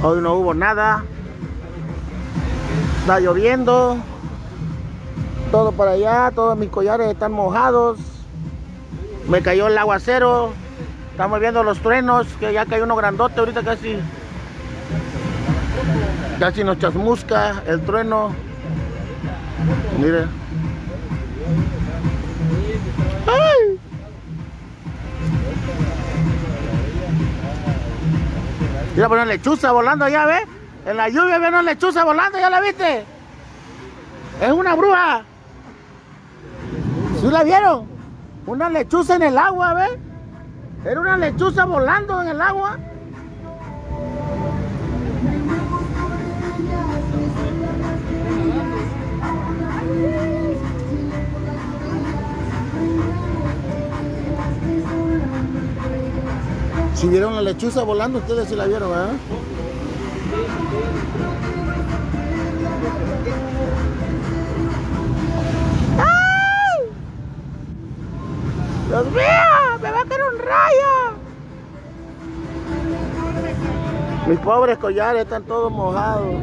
Hoy no hubo nada. Está lloviendo. Todo para allá, todos mis collares están mojados. Me cayó el aguacero. Estamos viendo los truenos, que ya cayó uno grandote, ahorita casi nos chasmusca el trueno. Mire. ¡Ay! Mira, por una lechuza volando allá, ¿ves? En la lluvia ve una lechuza volando, ¿ya la viste? Es una bruja. ¿Sí la vieron? Una lechuza en el agua, ¿ves? Era una lechuza volando en el agua. Si vieron la lechuza volando, ustedes sí la vieron, ¿verdad? ¡Ay! ¡Dios mío! ¡Me va a caer un rayo! Mis pobres collares están todos mojados.